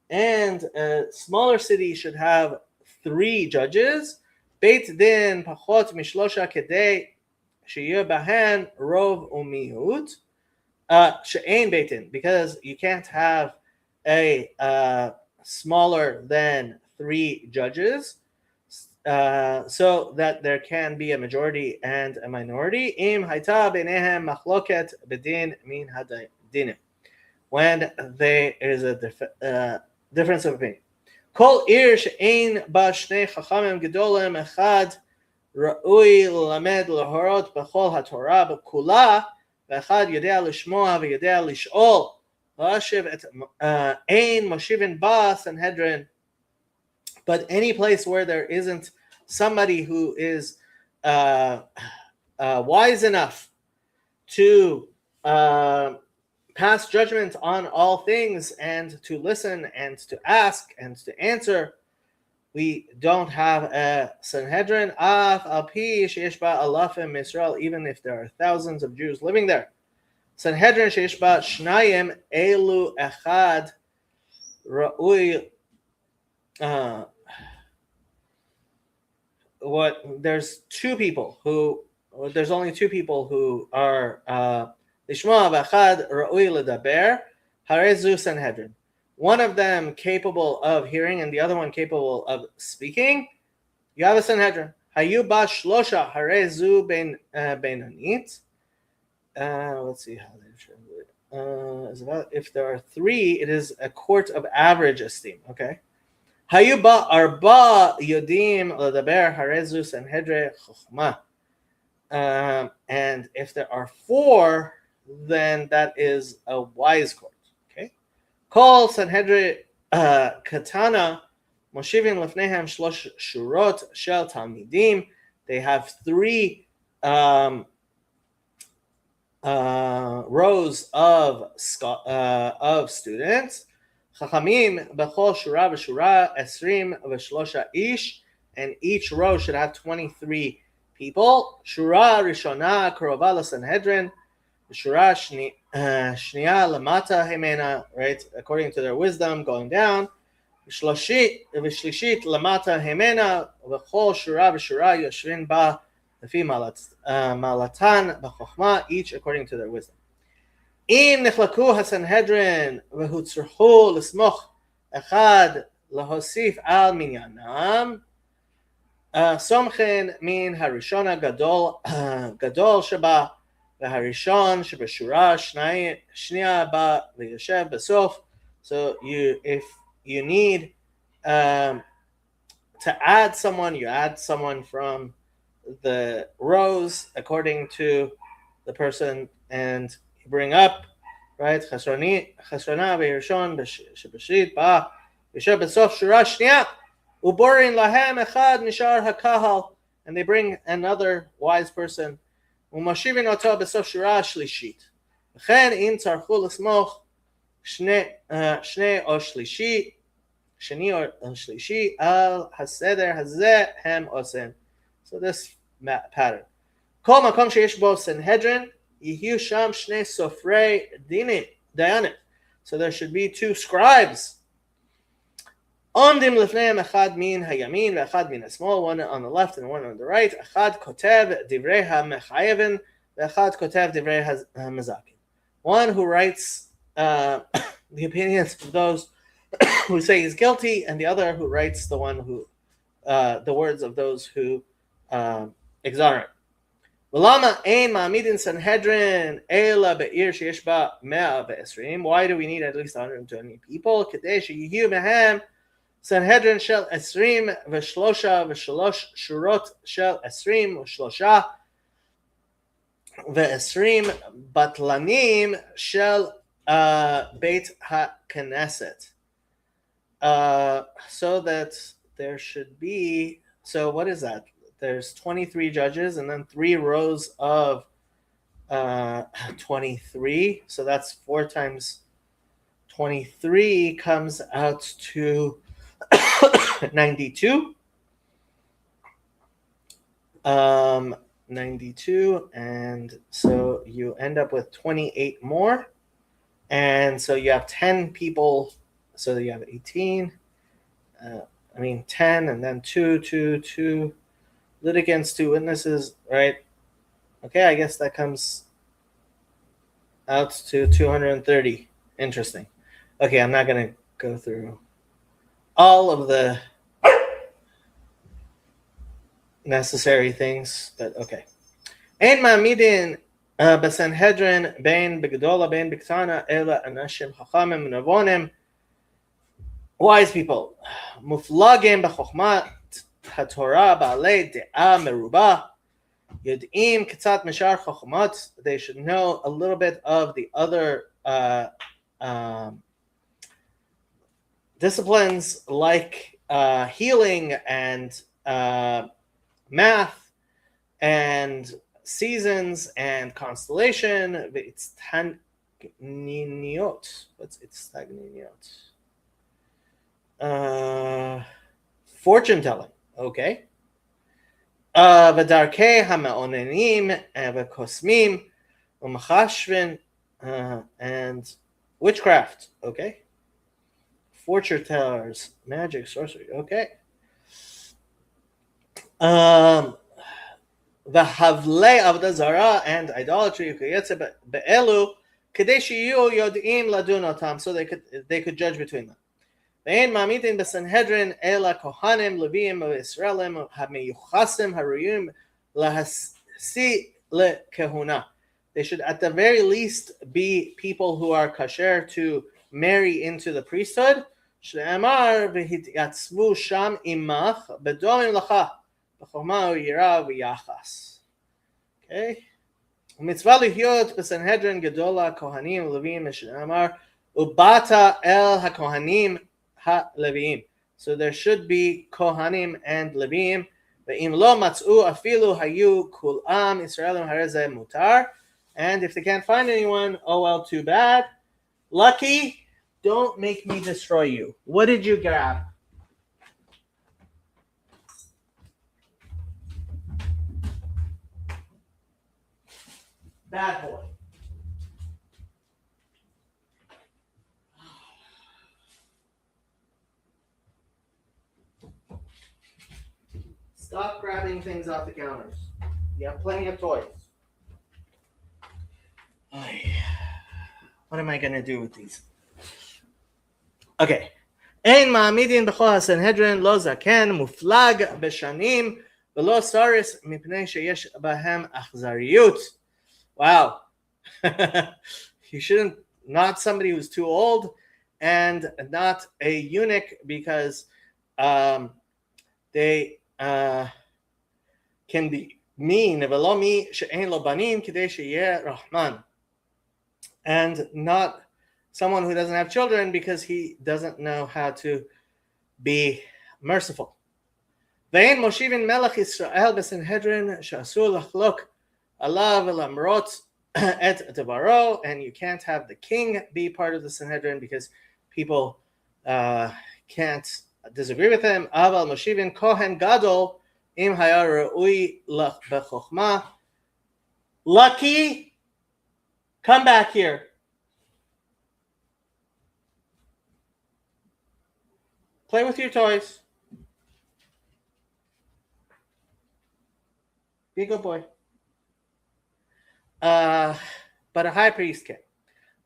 And a smaller city should have 3 judges. Beit Din pachot mishlosha kedei sheyeh bahan rov umihut she'ein Beit Din, because you can't have a smaller than 3 judges, so that there can be a majority and a minority. Im hayta beinehem machloket bedin min hadinim, when there is a difference of opinion. Kol ir she'ein ba shnei chachamim gedolim echad ra'ui lamed lahorot b'chol haTorah b'kula v'echad yodea lishmoa v'yodea lish'ol v'ashiv et ein moshivin ba Sanhedrin. But any place where there isn't somebody who is wise enough to pass judgment on all things and to listen and to ask and to answer, we don't have a Sanhedrin. Af al pi sheish ba alafim Israel, even if there are thousands of Jews living there. Sanhedrin sheish ba shnayim elu echad ra'ui. There's only two people who are lishma v'achad ra'ui ledaber harezu Sanhedrin. One of them capable of hearing and the other one capable of speaking. You have a Sanhedrin. Hayu ba shlosha harezu beinanit. Let's see how they translate. If there are 3, it is a court of average esteem. Okay. Hayu ba arba yodim ledaber harezu Sanhedrin chokhmah. And if there are 4, then that is a wise court. Okay. Kol Sanhedrin katana moshivin lefnehem shlosh shurot shel talmidim. They have 3 rows of students. Chachamim b'chol shura v'shura esrim v'shlosha ish, and each row should have 23 people. Shura rishona karova l'Sanhedrin, shura shniya lamata hemena, right, according to their wisdom, going down. Shlishit lamata hemena v'chol shura v'shura yoshvin ba lefi malatan b'chokhma, each according to their wisdom. Im nichlaku haSanhedrin v'hutzruchu l'smoch echad lahosif al minyanam somchen min harishona gadol sheba v'harishon shebashura shniya ba liyashev besof. So if you need to add someone, you add someone from the rows according to the person, and you bring up, right? Chasrona v'Rishon shebashit ba yashev besof shura shniya uborin lahem echad nishar hakahal, and they bring another wise person. Umashivin oto besof shura shlishit. V'chen im tzarchu l'smoch shne o shlishi sheni or shlishi al haseder hazeh hem osen. So this pattern. Kol makom sheyesh bo Sanhedrin yihiu sham shnei sofrei dayanim. So there should be 2 scribes. Omdim lefneim echad min hayamin ve'echad min hasmol, one on the left and one on the right. Echad kotev divrei hamechayevin ve'echad kotev divrei hamezakin. One who writes the opinions of those who say he's guilty, and the other who writes the words of those who exonerate. Why do we need at least 120 people? Sanhedrin shel esrim v'shlosha v'shalosh shurot shel esrim v'shlosha v'esrim batlanim shel beit ha-knesset. So that there should be, so what is that? There's 23 judges and then 3 rows of 23. So that's 4 times 23 comes out to 92. 92, and so you end up with 28 more, and so you have 10 people, so you have 18, 10, and then 2 litigants, 2 witnesses, right? Okay, I guess that comes out to 230. Interesting. Okay, I'm not going to go through all of the necessary things, but okay. Ein ma'amidin בסנהדרין בין בגדולה בין בקטנה אלא אנשים חכמים ונבונים, wise people, מופלגים בחוכמת התורה בעלי דעה מרובה, יודעים קצת משאר חוכמות, they should know a little bit of the other disciplines like healing and math and seasons and constellation. It's taniniot. What's it's taniniot? Fortune telling. Okay. V'darkei ha'me'onenim v'kosmim u'machashvin and witchcraft. Okay. Fortune tellers, magic, sorcery. Okay. The havle avodah zara and idolatry be'elu kadei shiyu yodim ladun otam, so they could judge between them. Ve'en ma'amitin b'Sanhedrin ela kohanim leviim v'Yisraelim hamiyuchasim haruyim lahasi lekehuna. They should at the very least be people who are kasher to marry into the priesthood. Shne'amar v'hityatzvu sham imach bedomim lacha b'choma u'yira v'yachas. Okay. U'mitzvah lihyot b'Sanhedrin gedola kohanim leviim shne'amar ubata el hakohanim ha-leviim. So there should be kohanim and leviim. Ve'im lo matz'u afilu hayu kulam Yisraelim harezeh mutar. And if they can't find anyone, oh well, too bad. Lucky, don't make me destroy you. What did you grab? Bad boy. Stop grabbing things off the counters. You have plenty of toys. What am I going to do with these? Okay. Ein ma'amidin b'chol haSanhedrin lo zaken muflag b'shanim v'lo saris mipnei sheyesh bahem achzariyut. Wow. You shouldn't, not somebody who's too old and not a eunuch because they can be mean. V'lo mi she'ein lo banim kidei sheyeh rahman. And not someone who doesn't have children because he doesn't know how to be merciful. Ve'en moshivin melech Yisrael b'Sanhedrin she'asur lachlok alav lamrot et devaro, and you can't have the king be part of the Sanhedrin because people can't disagree with him. Aval moshivin kohen gadol im haya ra'ui b'chokhmah. Lucky, come back here. Play with your toys. Be a good boy. But a high priest can.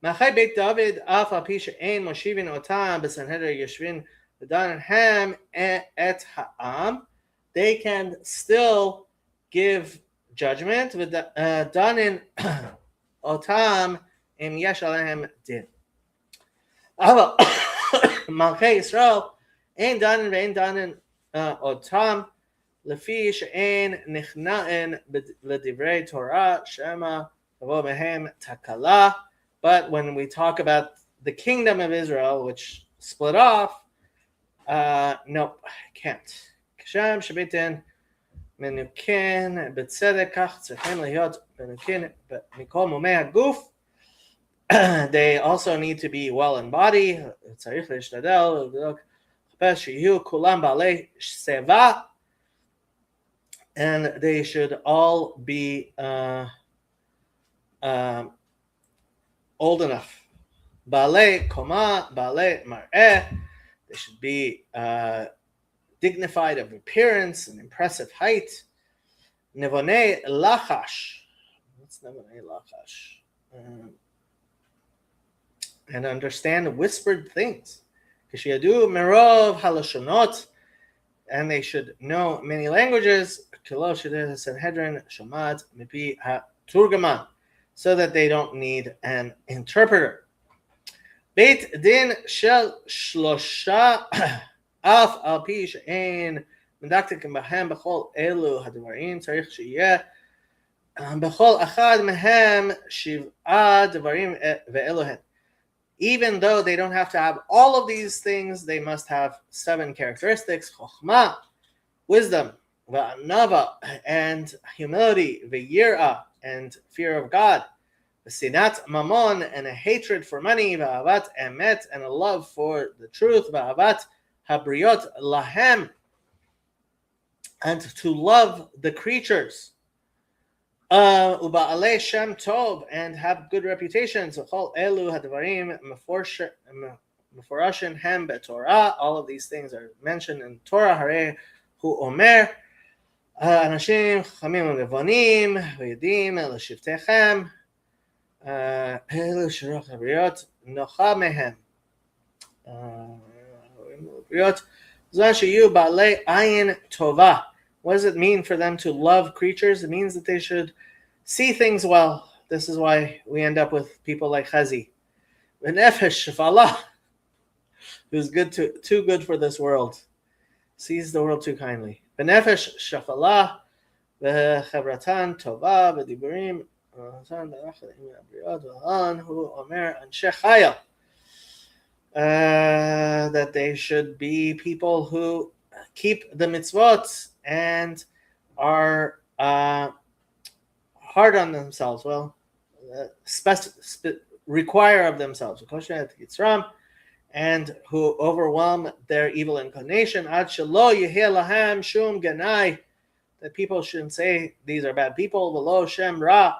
Machai Beit David af al pi she'ein moshivin otam b'Sanhedrin yeshvin v'danan ham et ha'am. They can still give judgment with danin otam im yesh alehem din. Aval Malchei Yisrael ein danin ve'ein danin otam lefi she'ein nichna'en l'divrei Torah shema tavo mehem takala. But when we talk about the kingdom of Israel, which split off, nope, can't. Kashem shebitin menukin b'tzedek kach tzechem lehiyot menukin mikol mumei haguf. They also need to be well in body. Tzarich leishtadel chapesh sheyu kulam ba'alei seva, and they should all be old enough. Ba'alei koma, ba'alei mar'eh. They should be dignified of appearance and impressive height. Nevonei lachash. What's nevonei lachash? And understand whispered things. Kishiyadu merov halashonot. and they should know many languages, Sanhedrin Shomat Mipi Turgaman, so that they don't need an interpreter. Beit Din Shel Shlosha Af Al Pi She'ein Medaktikim Bahem B'chol Elu Hadvarim Tzarich Sheyeh B'chol Achad Mehem Shiv'ah Dvarim Ve'elohen. Even though they don't have to have all of these things, they must have 7 characteristics: chokhmah, wisdom, va'anava, and humility, ve'yirah, and fear of God, v'sinat mamon, and a hatred for money, va'avat emet, and a love for the truth, va'avat habriot lahem, and to love the creatures. Uba'alei Shem Tov, and have good reputations. Chol elu hadvarim meforashin hem beTorah. All of these things are mentioned in Torah. Harei hu omer anashim chamim levonim v'yedim l'shivtechem elu shirach habriot nocha mehem habriot zman sheyu ba'alei ayin tova. What does it mean for them to love creatures? It means that they should see things well. This is why we end up with people like Chazi. V'nefesh shafala, who's too good for this world, sees the world too kindly. V'nefesh shafala, v'chevratan tova, v'diburim, hu omer anshe chayil. That they should be people who keep the mitzvot and are hard on themselves. Well, require of themselves, and who overwhelm their evil inclination. Ad shelo yeheh lahem shum ganai, that people shouldn't say these are bad people. V'lo shem ra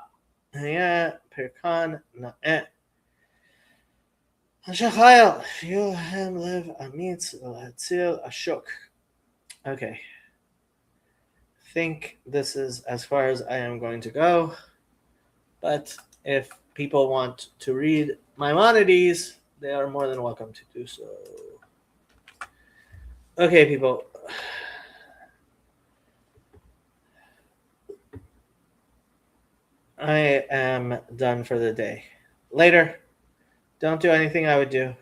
perkan na'eh. Hashachayel yuhem lev amitz v'hatzil ashuk. Okay. I think this is as far as I am going to go. But if people want to read Maimonides, they are more than welcome to do so. Okay, people. I am done for the day. Later. Don't do anything I would do.